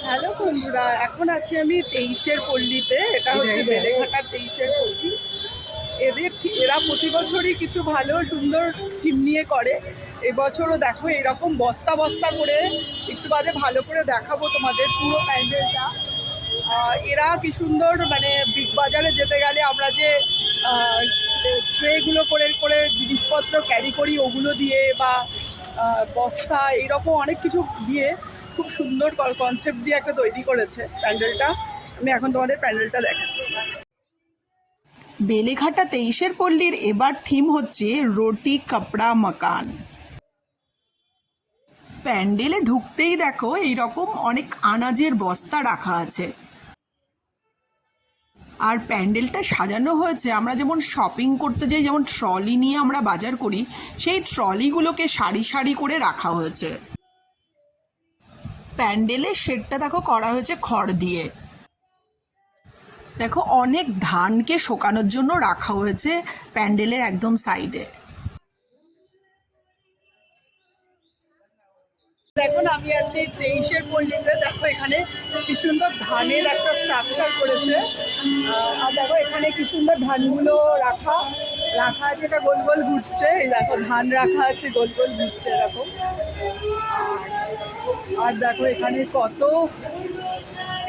Hello বন্ধুরা, এখন আছি আমি 23-এর পল্লীতে। এটা হচ্ছে বেলেঘাটার 23-এর পল্লী। এরা প্রতি বছরই কিছু ভালো সুন্দর থিম নিয়ে করে। এবছরও দেখো এরকম বস্তা বস্তা করে, একটু বাদে ভালো করে দেখাবো তোমাদের পুরো প্যান্ডেলটা। এরা কি সুন্দর, মানে বিগ বাজারে যেতে গেলে আমরা যে ট্রেগুলো করে করে জিনিসপত্র ক্যারি করি, ওগুলো দিয়ে বা বস্তা এইরকম অনেক কিছু দিয়ে খুব সুন্দর কনসেপ্ট দিয়ে একটা তৈরি করেছে প্যান্ডেলটা। আমি এখন তোমাদের প্যান্ডেলটা দেখাচ্ছি। বেলেঘাটা 23-এর পল্লীর এবার থিম হচ্ছে রুটি কাপড়া মাকান। প্যান্ডেলে ঢুকতেই দেখো এইরকম অনেক আনাজের বস্তা রাখা আছে। আর প্যান্ডেলটা সাজানো হয়েছে আমরা যেমন শপিং করতে যাই, যেমন ট্রলি নিয়ে আমরা বাজার করি, সেই ট্রলিগুলোকে সারি সারি করে রাখা হয়েছে। প্যান্ডেলের শেডটা দেখো করা হয়েছে খড় দিয়ে। দেখো অনেক ধানকে শোকানোর জন্য রাখা হয়েছে প্যান্ডেলের একদম সাইডে। দেখুন আমি আছি 23-এর পল্লীতে। দেখো এখানে কি সুন্দর ধানের একটা স্ট্রাকচার করেছে। আর দেখো এখানে কি সুন্দর ধানগুলো রাখা রাখা আছে, এটা গোল গোল ঘুরছে। এই দেখো ধান রাখা আছে, গোল গোল ঘুরছে এরকম। আর দেখো এখানে কত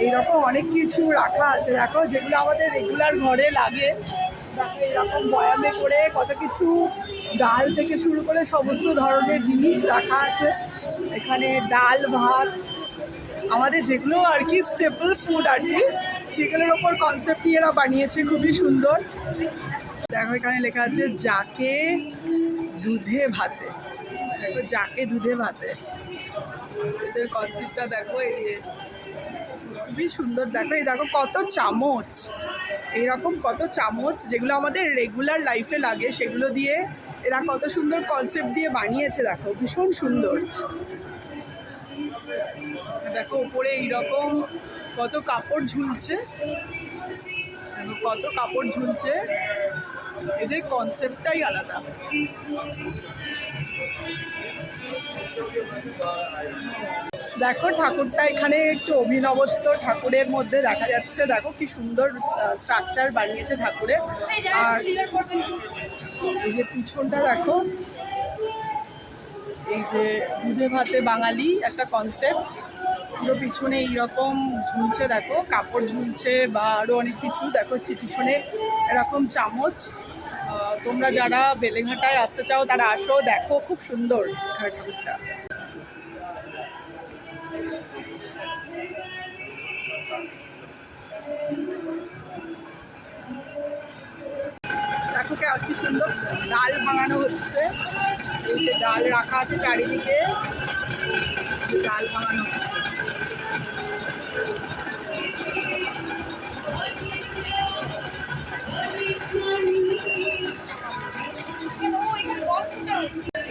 এইরকম অনেক কিছু রাখা আছে, দেখো যেগুলো আমাদের রেগুলার ঘরে লাগে। দেখো এরকম বয়ামে করে কত কিছু, ডাল থেকে শুরু করে সমস্ত ধরনের জিনিস রাখা আছে এখানে। ডাল ভাত আমাদের যেগুলো আর কি স্টেপল ফুড আর কি, সেগুলোর ওপর কনসেপ্ট নিয়ে এরা বানিয়েছে, খুবই সুন্দর। দেখো এখানে লেখা আছে যাকে দুধে ভাতে। দেখো যাকে দুধে ভাতে, এদের কনসেপ্টটা দেখো। এই খুবই সুন্দর। দেখো এই দেখো কত চামচ, এইরকম কত চামচ যেগুলো আমাদের রেগুলার লাইফে লাগে, সেগুলো দিয়ে এরা কত সুন্দর কনসেপ্ট দিয়ে বানিয়েছে। দেখো ভীষণ সুন্দর। দেখো উপরে এইরকম কত কাপড় ঝুলছে, দেখো কত কাপড় ঝুলছে, এদের কনসেপ্টটাই আলাদা। দেখো ঠাকুরটা এখানে একটু অভিনবত্ব ঠাকুরের মধ্যে দেখা যাচ্ছে। দেখো কি সুন্দর স্ট্রাকচার বানিয়েছে ঠাকুরের। আর এই যে পিছনটা দেখো, এই যে দুধে ভাতে বাঙালি একটা কনসেপ্ট, পুরো পিছনে এইরকম ঝুলছে। দেখো কাপড় ঝুলছে বা আরও অনেক কিছু। দেখো পিছনে এরকম চামচ। তোমরা যারা বেলেঘাটায় আসতে চাও তারা আসো, দেখো খুব সুন্দর এখানে ঠাকুরটা। দেখো কি সুন্দর ডাল ভাঙানো হচ্ছে। এই যে ডাল রাখা আছে চারিদিকে, ডাল ভাঙানো হচ্ছে।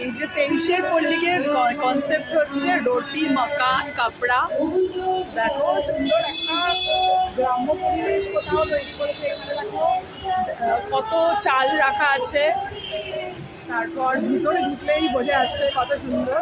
এই যে 23-এর পল্লীর কনসেপ্ট হচ্ছে রুটি মাকান কাপড়া। দেখো সুন্দর একটা গ্রাম্য পরিবেশ কোথাও তৈরি করেছে। এখানে দেখো কত চাল রাখা আছে, তারপর ভিতরে ঢুকলেই বোঝা যাচ্ছে কত সুন্দর।